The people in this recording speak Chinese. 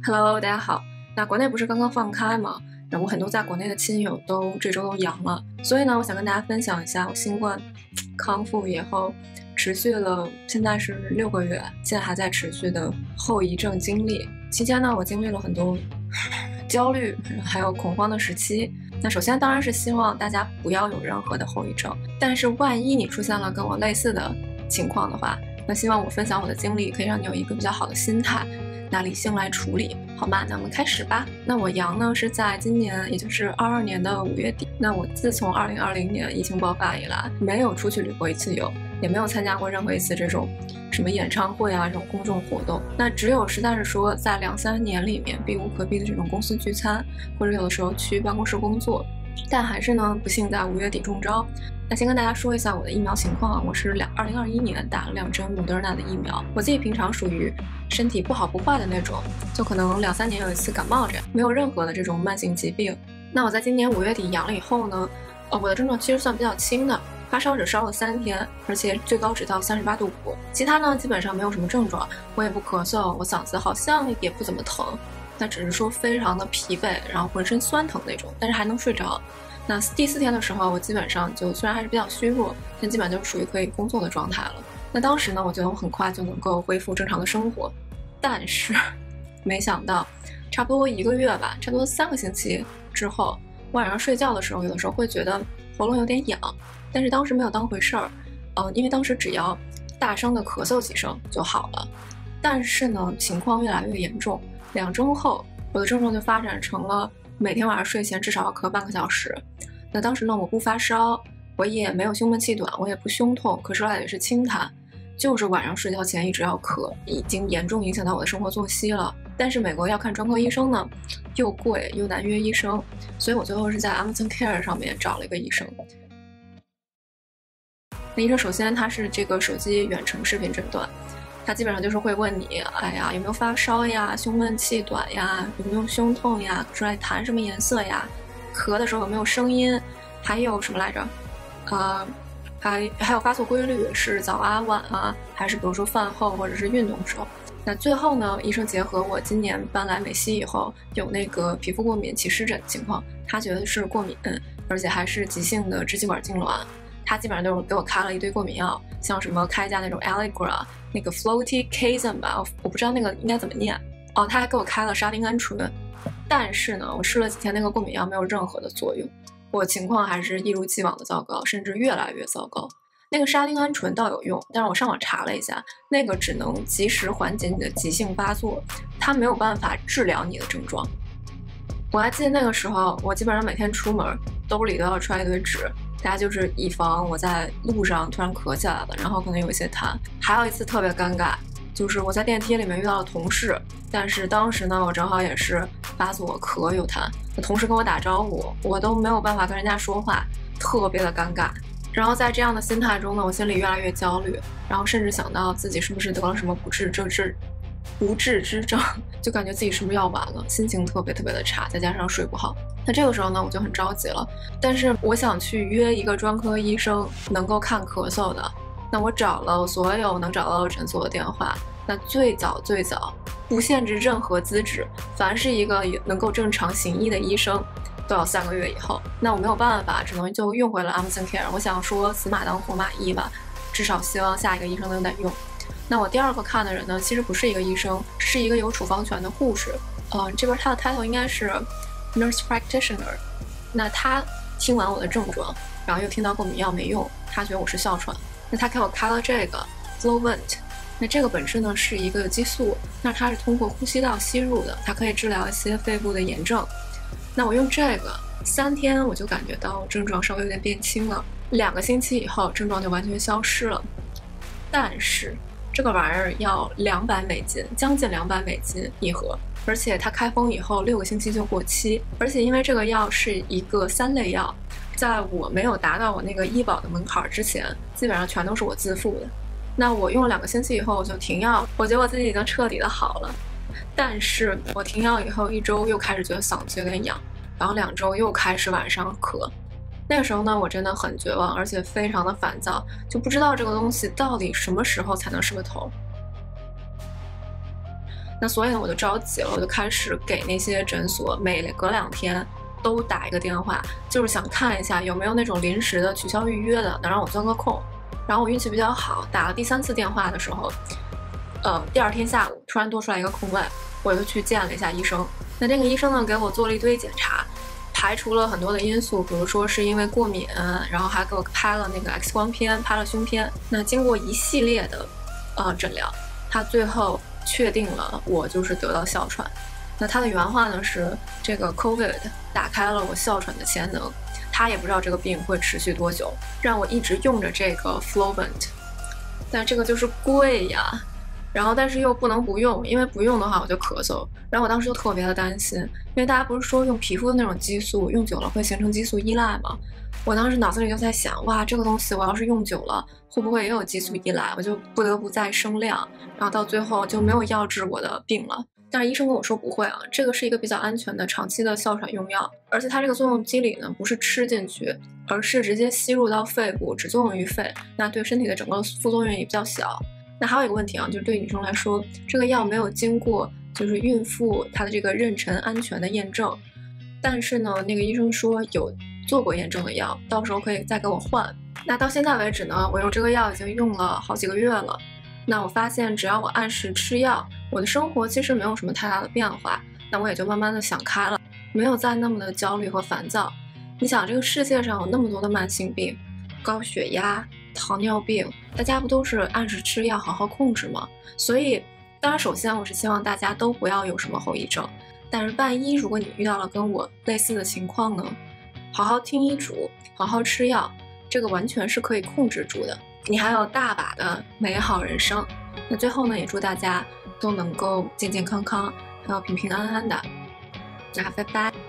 Hello，大家好。那国内不是刚刚放开吗？然后我很多在国内的亲友这周都阳了，所以呢，我想跟大家分享一下我新冠康复以后持续了，现在是6个月，现在还在持续的后遗症经历。期间呢，我经历了很多焦虑还有恐慌的时期。那首先当然是希望大家不要有任何的后遗症，但是万一你出现了跟我类似的情况的话，那希望我分享我的经历可以让你有一个比较好的心态，拿理性来处理，好吗？那我们开始吧。那我阳呢是在今年，也就是22年的5月底。那我自从2020年疫情爆发以来，没有出去旅过一次游，也没有参加过任何一次这种什么演唱会啊这种公众活动。那只有实在是说在2-3年里面避无可避的这种公司聚餐，或者有的时候去办公室工作，但还是呢不幸在5月底中招。那先跟大家说一下我的疫苗情况啊，我是2021年打了2针莫德尔纳的疫苗。我自己平常属于身体不好不坏的那种，就可能2-3年有一次感冒这样，没有任何的这种慢性疾病。那我在今年5月底阳了以后呢，我的症状其实算比较轻的，发烧只烧了3天，而且最高只到38度5，其他呢基本上没有什么症状，我也不咳嗽，我嗓子好像也不怎么疼，那只是说非常的疲惫，然后浑身酸疼那种，但是还能睡着。那第4天的时候，我基本上就虽然还是比较虚弱，但基本上就属于可以工作的状态了。那当时呢，我觉得我很快就能够恢复正常的生活，但是没想到差不多1个月吧，差不多3个星期之后，晚上睡觉的时候，有的时候会觉得喉咙有点痒，但是当时没有当回事儿，因为当时只要大声的咳嗽几声就好了。但是呢，情况越来越严重，2周后，我的症状就发展成了每天晚上睡前至少要咳半个小时。那当时呢，我不发烧，我也没有胸闷气短，我也不胸痛，咳出来也是清痰，就是晚上睡觉前一直要咳，已经严重影响到我的生活作息了。但是美国要看专科医生呢，又贵又难约医生，所以我最后是在 Amazon Care 上面找了一个医生。那医生首先他是这个手机远程视频诊断，他基本上就是会问你，哎呀，有没有发烧呀，胸闷气短呀，有没有胸痛呀，出来痰什么颜色呀，咳的时候有没有声音，还有什么来着？还有发作规律，是早啊晚啊，还是比如说饭后或者是运动时候。那最后呢，医生结合我今年搬来美西以后有那个皮肤过敏起湿疹的情况，他觉得是过敏，而且还是急性的支气管痉挛。他基本上都给我开了一堆过敏药，像什么开一家那种 Allegra 那个 Fluticasone 吧，我不知道那个应该怎么念哦。他还给我开了沙丁胺醇，但是呢，我试了几天那个过敏药没有任何的作用，我情况还是一如既往的糟糕，甚至越来越糟糕。那个沙丁胺醇倒有用，但是我上网查了一下，那个只能及时缓解你的急性发作，它没有办法治疗你的症状。我还记得那个时候，我基本上每天出门兜里都要揣一堆纸，大家就是以防我在路上突然咳起来了，然后可能有一些痰。还有一次特别尴尬，就是我在电梯里面遇到了同事，但是当时呢，我正好也是发作咳有痰，同事跟我打招呼，我都没有办法跟人家说话，特别的尴尬。然后在这样的心态中呢，我心里越来越焦虑，然后甚至想到自己是不是得了什么不治之症，就感觉自己是不是要完了，心情特别的差，再加上睡不好。那这个时候呢，我就很着急了，但是我想去约一个专科医生能够看咳嗽的。那我找了所有能找到的诊所的电话，那最早不限制任何资质，凡是一个能够正常行医的医生都要3个月以后。那我没有办法，只能就用回了 Amazon Care。我想说死马当活马医吧，至少希望下一个医生能得用。那我第2个看的人呢，其实不是一个医生，是一个有处方权的护士。这边他的 title 应该是 Nurse Practitioner。那他听完我的症状，然后又听到过敏药没用，他觉得我是哮喘，那他给我开了这个 Flovent。那这个本身呢是一个激素，那它是通过呼吸道吸入的，它可以治疗一些肺部的炎症。那我用这个3天，我就感觉到症状稍微有点变轻了，2个星期以后症状就完全消失了。但是这个玩意儿要$200，将近$200一盒，而且它开封以后6个星期就过期，而且因为这个药是一个3类药，在我没有达到我那个医保的门槛之前，基本上全都是我自付的。那我用了2个星期以后我就停药，我觉得我自己已经彻底的好了。但是我停药以后1周又开始觉得嗓子有点痒，然后2周又开始晚上咳。那个时候呢，我真的很绝望，而且非常的烦躁，就不知道这个东西到底什么时候才能是个头。那所以呢，我就着急了，我就开始给那些诊所每隔2天都打一个电话，就是想看一下有没有那种临时的取消预约的，能让我钻个空。然后我运气比较好，打了第3次电话的时候，第2天下午突然多出来一个空位，我就去见了一下医生。那这个医生呢，给我做了一堆检查，排除了很多的因素，比如说是因为过敏，然后还给我拍了那个 X 光片，拍了胸片。那经过一系列的诊疗，他最后确定了我就是得到哮喘。那他的原话呢是，这个 COVID 打开了我哮喘的潜能，他也不知道这个病会持续多久，让我一直用着这个 Flovent， 但这个就是贵呀。然后但是又不能不用，因为不用的话我就咳嗽。然后我当时就特别的担心，因为大家不是说用皮肤的那种激素用久了会形成激素依赖吗？我当时脑子里就在想，哇，这个东西我要是用久了会不会也有激素依赖，我就不得不再生量，然后到最后就没有药治我的病了。但是医生跟我说不会啊，这个是一个比较安全的长期的哮喘用药，而且它这个作用机理呢不是吃进去，而是直接吸入到肺部，只作用于肺，那对身体的整个副作用也比较小。那还有一个问题啊，就是对女生来说，这个药没有经过就是孕妇她的这个妊娠安全的验证，但是呢，那个医生说有做过验证的药，到时候可以再给我换。那到现在为止呢，我用这个药已经用了好几个月了。那我发现只要我按时吃药，我的生活其实没有什么太大的变化，那我也就慢慢的想开了，没有再那么的焦虑和烦躁。你想，这个世界上有那么多的慢性病，高血压、糖尿病，大家不都是按时吃药好好控制吗？所以当然首先我是希望大家都不要有什么后遗症，但是万一如果你遇到了跟我类似的情况呢，好好听医嘱，好好吃药，这个完全是可以控制住的，你还有大把的美好人生。那最后呢，也祝大家都能够健健康康，还有平平安安的。那拜拜。